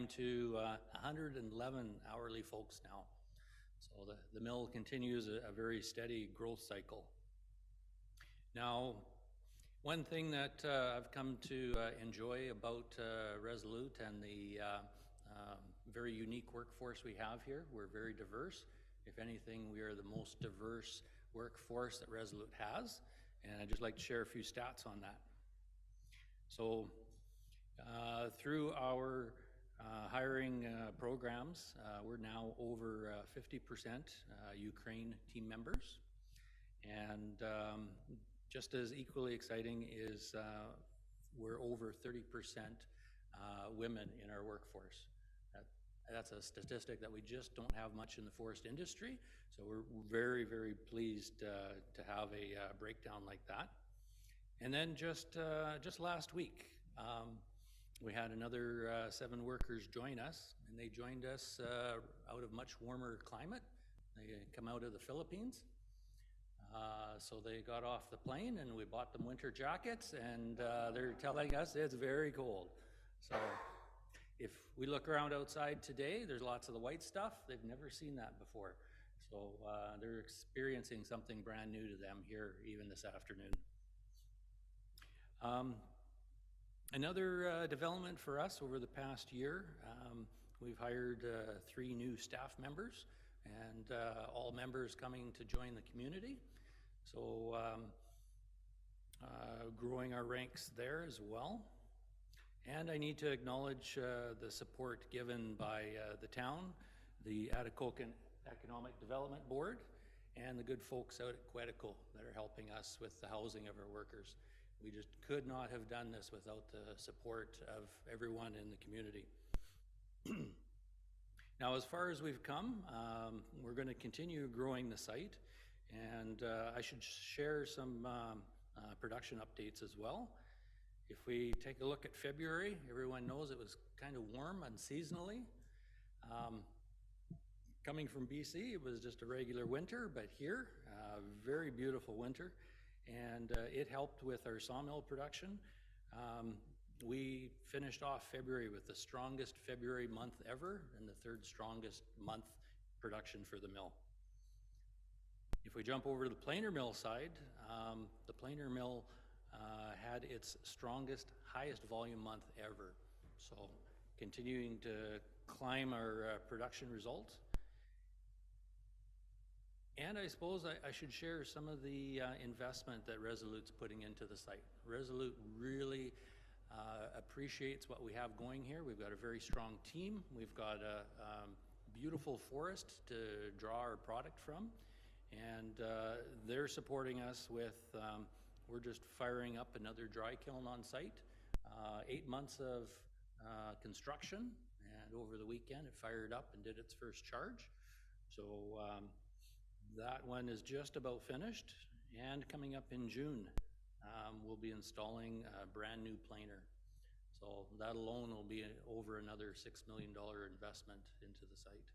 climb to 111 hourly folks now. So the mill continues a very steady growth cycle. Now, one thing that I've come to enjoy about Resolute and the very unique workforce we have here, we're very diverse. If anything, we are the most diverse workforce that Resolute has, and I'd just like to share a few stats on that. So through our hiring programs, we're now over 50% Ukraine team members, and just as equally exciting is we're over 30% women in our workforce. That's a statistic that we just don't have much in the forest industry, so we're very, very pleased to have a breakdown like that. And then just last week, we had another 7 workers join us, and they joined us out of much warmer climate. They come out of the Philippines. So they got off the plane and we bought them winter jackets, and they're telling us it's very cold. So if we look around outside today, there's lots of the white stuff. They've never seen that before. So they're experiencing something brand new to them here even this afternoon. Another development for us over the past year, we've hired 3 new staff members, and all members coming to join the community. So growing our ranks there as well. And I need to acknowledge the support given by the town, the Atikokan Economic Development Board, and the good folks out at Quetico that are helping us with the housing of our workers. We just could not have done this without the support of everyone in the community. Now, as far as we've come, we're going to continue growing the site, and I should share some production updates as well. If we take a look at February, everyone knows it was kind of warm unseasonally. Coming from BC, it was just a regular winter, but here, very beautiful winter, and it helped with our sawmill production. We finished off February with the strongest February month ever and the 3rd strongest month production for the mill. If we jump over to the planer mill side, the planer mill had its strongest, highest volume month ever. So continuing to climb our production results. And I suppose I should share some of the investment that Resolute's putting into the site. Resolute really appreciates what we have going here. We've got a very strong team. We've got a beautiful forest to draw our product from. And they're supporting us with, we're just firing up another dry kiln on site. 8 months of construction, and over the weekend it fired up and did its first charge. So that one is just about finished, and coming up in June, we'll be installing a brand new planer. So that alone will be over another $6 million investment into the site.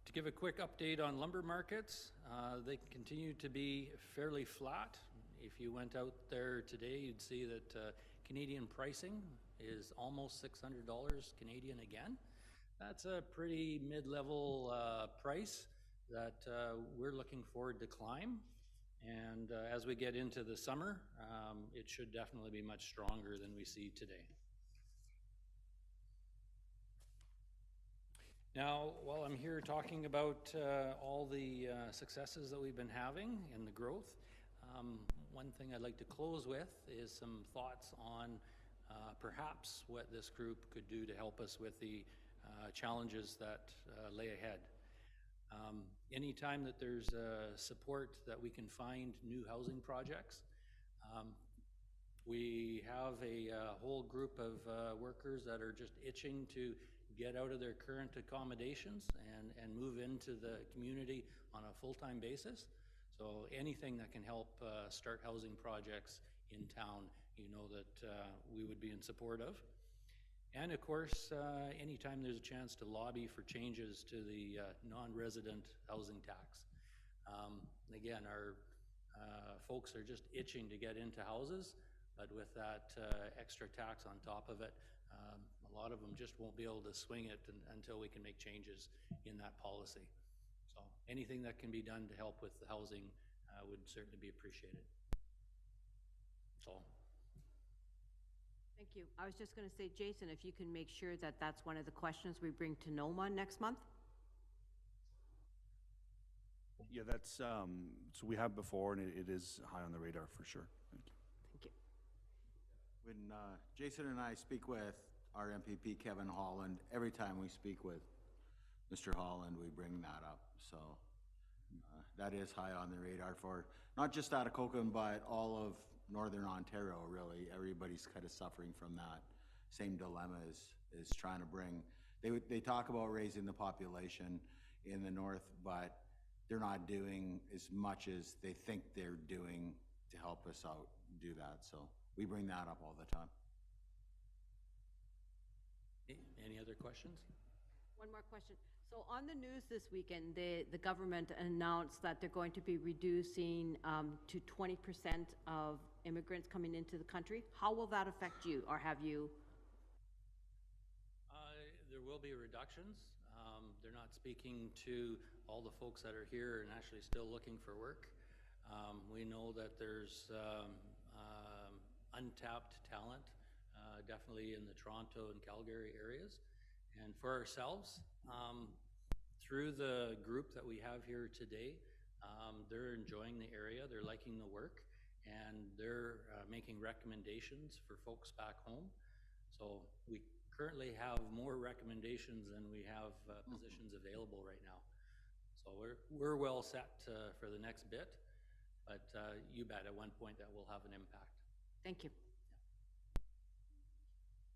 To give a quick update on lumber markets, they continue to be fairly flat. If you went out there today, you'd see that Canadian pricing is almost $600 Canadian again. That's a pretty mid-level price that we're looking forward to climb. And as we get into the summer, it should definitely be much stronger than we see today. Now, while I'm here talking about all the successes that we've been having and the growth, one thing I'd like to close with is some thoughts on perhaps what this group could do to help us with the challenges that lay ahead. Anytime that there's support that we can find new housing projects, we have a whole group of workers that are just itching to get out of their current accommodations and move into the community on a full-time basis. So anything that can help start housing projects in town, you know that we would be in support of. And of course, anytime there's a chance to lobby for changes to the non-resident housing tax. Again, our folks are just itching to get into houses. but with that extra tax on top of it, a lot of them just won't be able to swing it until we can make changes in that policy. So anything that can be done to help with the housing would certainly be appreciated. So. Thank you. I was just going to say, Jason, if you can make sure that that's one of the questions we bring to NOMA next month. Yeah, that's, so we have before, and it is high on the radar for sure. Thank you. Thank you. When Jason and I speak with our MPP, Kevin Holland, every time we speak with Mr. Holland, we bring that up. So that is high on the radar for not just Atikokan, but all of Northern Ontario, really. Everybody's kind of suffering from that same dilemma is trying to bring, they talk about raising the population in the north, but they're not doing as much as they think they're doing to help us out do that. So we bring that up all the time. Any other questions? One more question. So on the news this weekend, the government announced that they're going to be reducing to 20% of immigrants coming into the country. How will that affect you, or have you? There will be reductions. They're not speaking to all the folks that are here and actually still looking for work. We know that there's untapped talent, definitely in the Toronto and Calgary areas. And for ourselves, through the group that we have here today, they're enjoying the area, they're liking the work, and they're making recommendations for folks back home. So we currently have more recommendations than we have positions available right now. So we're well set for the next bit, but you bet at one point that will have an impact. Thank you.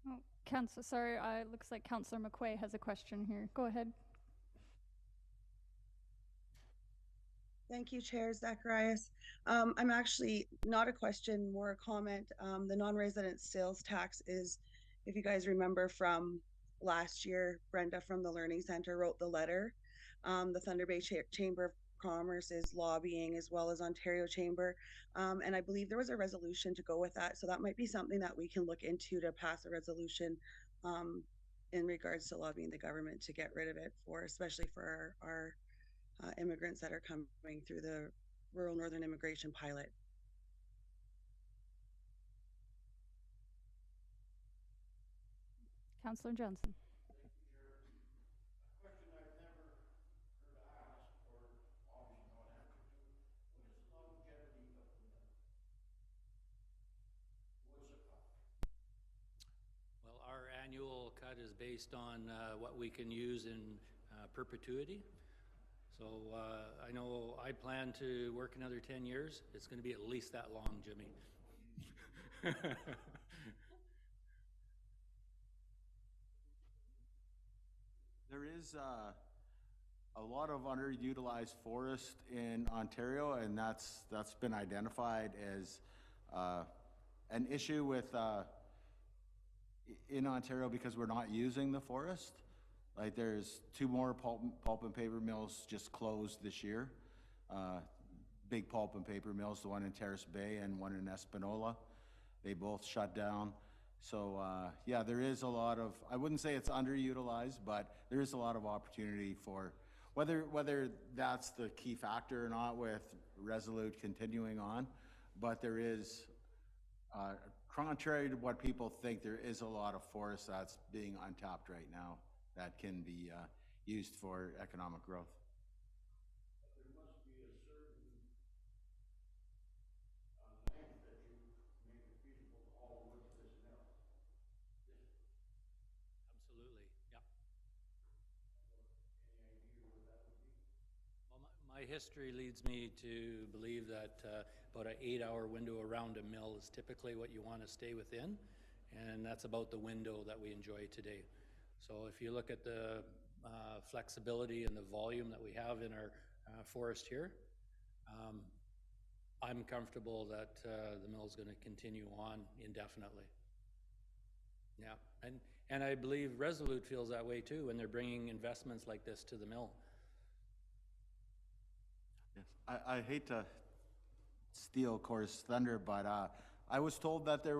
Oh, Councillor, sorry, it looks like Councillor McQuay has a question here. Go ahead. Thank you, Chair Zacharias. I'm actually not a question, more a comment. The non-resident sales tax is, if you guys remember from last year, Brenda from the Learning Center wrote the letter. The Thunder Bay Chamber of Commerce is lobbying, as well as Ontario Chamber. And I believe there was a resolution to go with that. So that might be something that we can look into to pass a resolution in regards to lobbying the government to get rid of it, for especially for our immigrants that are coming through the Rural Northern Immigration Pilot. Councillor Johnson. Well, our annual cut is based on what we can use in perpetuity. So I know I plan to work another 10 years. It's going to be at least that long, Jimmy. There is a lot of underutilized forest in Ontario, and that's been identified as an issue with in Ontario because we're not using the forest. Like there's 2 more pulp and paper mills just closed this year. Big pulp and paper mills, the one in Terrace Bay and one in Espanola. They both shut down. So yeah, there is a lot of, I wouldn't say it's underutilized, but there is a lot of opportunity for, whether that's the key factor or not with Resolute continuing on, but there is, contrary to what people think, there is a lot of forest that's being untapped right now that can be used for economic growth. There must be a certain length that you make it feasible to haul wood to this mill. Absolutely, yeah. Any idea what that would be? Well, my history leads me to believe that about an 8-hour window around a mill is typically what you want to stay within, and that's about the window that we enjoy today. So if you look at the flexibility and the volume that we have in our forest here, I'm comfortable that the mill is going to continue on indefinitely. Yeah, and I believe Resolute feels that way too when they're bringing investments like this to the mill. Yes, I hate to steal Cor's thunder, but I was told that they're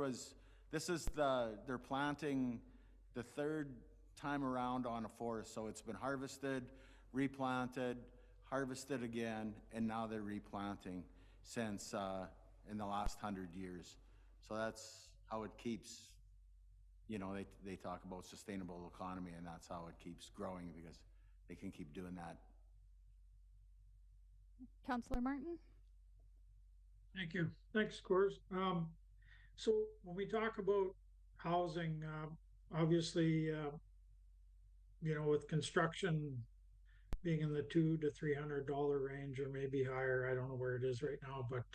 planting the third time around on a forest, so it's been harvested, replanted, harvested again, and now they're replanting since, in the last 100 years. So that's how it keeps, they talk about sustainable economy, and that's how it keeps growing, because they can keep doing that. Councillor Martin? Thank you. Thanks, Coors. So when we talk about housing, obviously, with construction being in the $200 to $300 range or maybe higher, I don't know where it is right now, but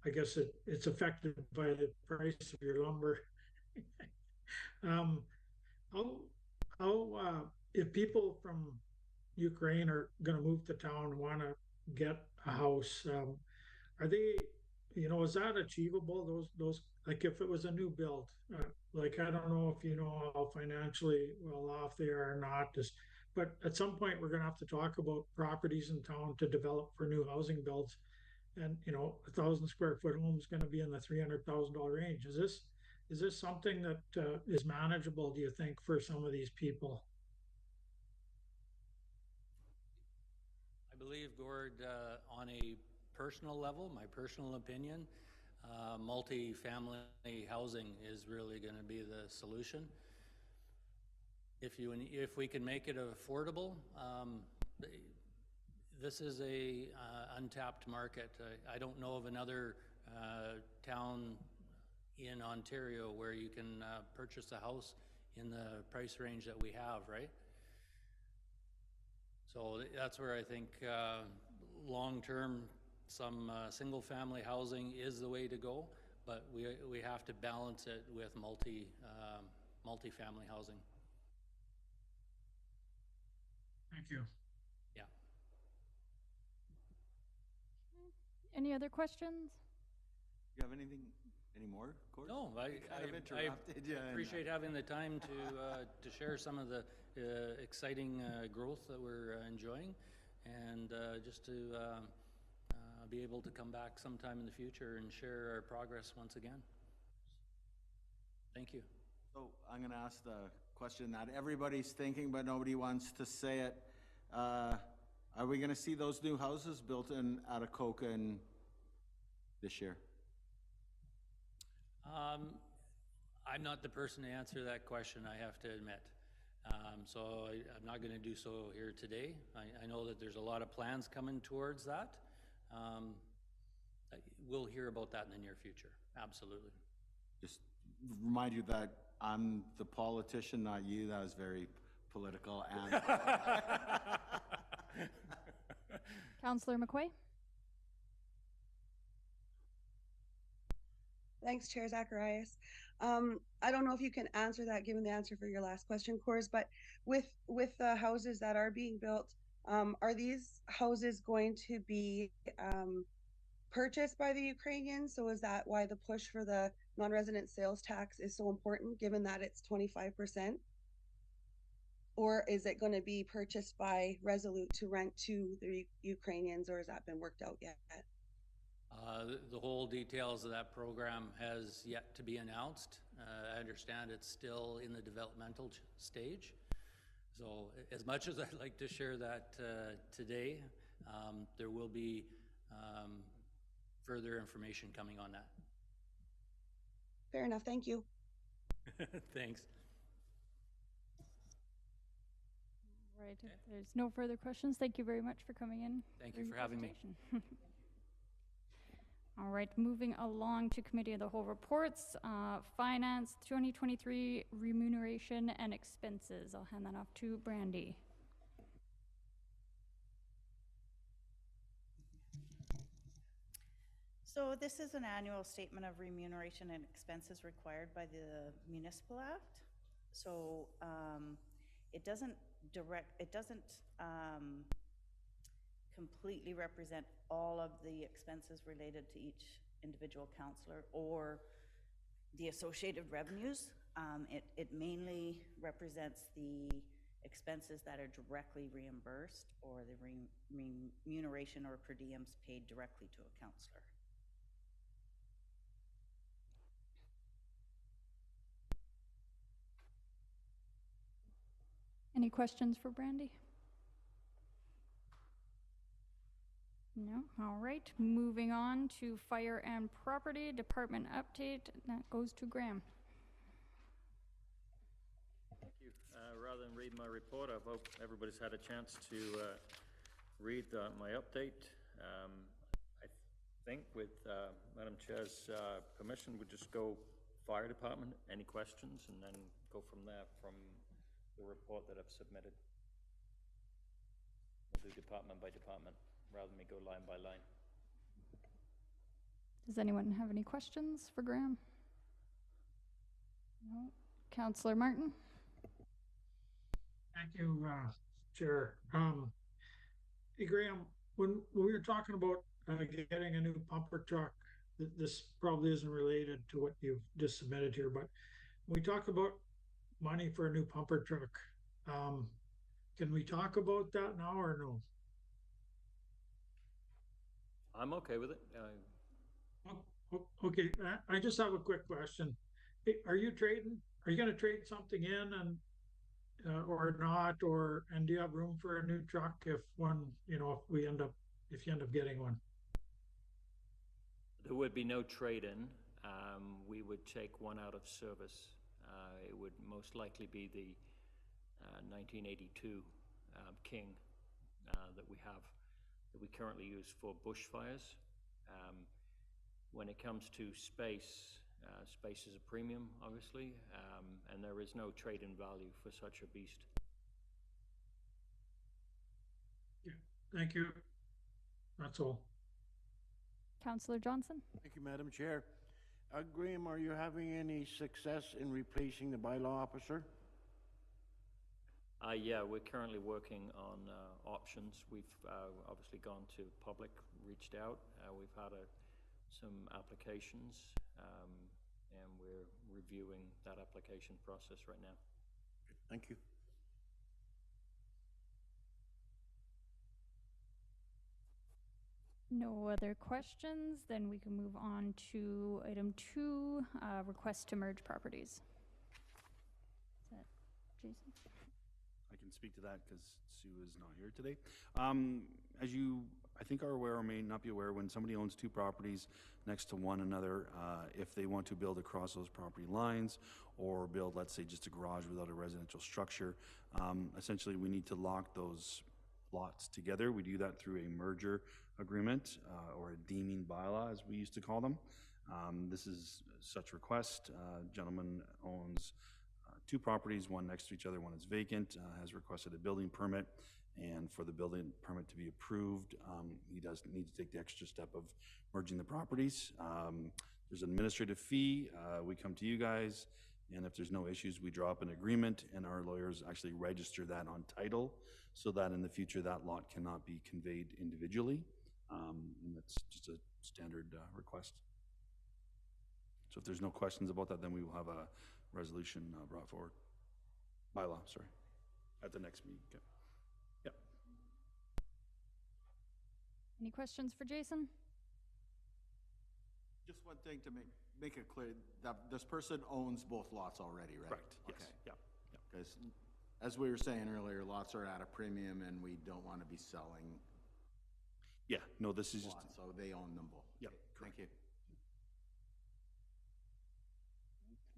I guess it's affected by the price of your lumber. Um, how if people from Ukraine are going to move to town and want to get a house, are they, is that achievable? Those like if it was a new build, like I don't know if you know how financially well off they are or not. But at some point we're going to have to talk about properties in town to develop for new housing builds, and 1,000 square foot home is going to be in the $300,000 range. Is this something that is manageable, do you think, for some of these people? I believe, Gord, on a personal level, my personal opinion, multi-family housing is really going to be the solution. If we can make it affordable, this is a untapped market. I don't know of another town in Ontario where you can purchase a house in the price range that we have, right? So that's where I think long-term, some single-family housing is the way to go, but we have to balance it with multi-family housing. Thank you. Yeah. Any other questions? You have any more, Cory? No, I interrupted you. appreciate having the time to share some of the exciting growth that we're enjoying, and just to be able to come back sometime in the future and share our progress once again. Thank you. So I'm going to ask the question that everybody's thinking, but nobody wants to say it. Are we going to see those new houses built in Atikokan this year? I'm not the person to answer that question, I have to admit. So I'm not going to do so here today. I know that there's a lot of plans coming towards that. We'll hear about that in the near future, absolutely. Just remind you that I'm the politician, not you. That was very political. And Councillor McQuay? Thanks, Chair Zacharias. I don't know if you can answer that given the answer for your last question, Coors, but with the houses that are being built, are these houses going to be purchased by the Ukrainians? So is that why the push for the non-resident sales tax is so important, given that it's 25%? Or is it going to be purchased by Resolute to rent to the Ukrainians, or has that been worked out yet? The whole details of that program has yet to be announced. I understand it's still in the developmental stage. So as much as I'd like to share that today, there will be further information coming on that. Fair enough. Thank you. Thanks. Right, if there's no further questions, thank you very much for coming in. Thank you for having me. All right, moving along to Committee of the Whole reports. Finance 2023 remuneration and expenses. I'll hand that off to Brandy. So this is an annual statement of remuneration and expenses required by the Municipal Act. So it doesn't completely represent all of the expenses related to each individual councillor or the associated revenues. It mainly represents the expenses that are directly reimbursed or the remuneration or per diems paid directly to a councillor. Any questions for Brandy? No? All right, moving on to Fire and Property Department update. That goes to Graham. Thank you. Rather than read my report, I hope everybody's had a chance to read my update. I think with Madam Chair's permission, we'll just go Fire Department. Any questions? And then go from there from the report that I've submitted. We'll do department by department rather than me go line by line. Does anyone have any questions for Graham? No. Councillor Martin? Thank you, Chair. Hey, Graham, when we were talking about getting a new pumper truck, this probably isn't related to what you've just submitted here, but we talked about money for a new pumper truck. Can we talk about that now or no? I'm okay with it. Okay, I just have a quick question. Are you gonna trade something in and or not, and do you have room for a new truck if you end up getting one? There would be no trade-in. We would take one out of service. It would most likely be the 1982 King that we currently use for bushfires. When it comes to space, space is a premium, obviously, and there is no trade-in value for such a beast. Yeah, thank you. That's all. Councillor Johnson? Thank you, Madam Chair. Graham, are you having any success in replacing the bylaw officer? Yeah, we're currently working on options. We've obviously gone to public, reached out. We've had some applications, and we're reviewing that application process right now. Thank you. No other questions, then we can move on to item 2, request to merge properties. Is that Jason? I can speak to that because Sue is not here today. As you, I think, are aware or may not be aware, when somebody owns 2 properties next to one another, if they want to build across those property lines or build, let's say, just a garage without a residential structure, essentially we need to lock those lots together. We do that through a merger agreement or a deeming bylaw, as we used to call them. This is such request. Gentleman owns 2 properties, one next to each other, one is vacant, has requested a building permit, and for the building permit to be approved, he does need to take the extra step of merging the properties. There's an administrative fee. We come to you guys, and if there's no issues, we draw up an agreement, and our lawyers actually register that on title so that in the future that lot cannot be conveyed individually. And that's just a standard request. So if there's no questions about that, then we will have a resolution brought forward. Bylaw, sorry, at the next meeting. Okay. Yep. Any questions for Jason? Just one thing to make it clear, that this person owns both lots already, right? Correct, yes. Okay. Yep. Because as we were saying earlier, lots are at a premium and we don't want to be selling Yeah, no, this is just, lots, so they own them both. Yep, Okay, thank you.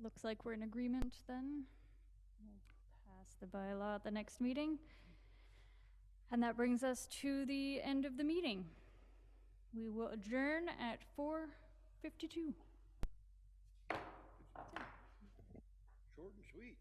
Looks like we're in agreement then. We'll pass the bylaw at the next meeting. And that brings us to the end of the meeting. We will adjourn at 4:52. Short and sweet.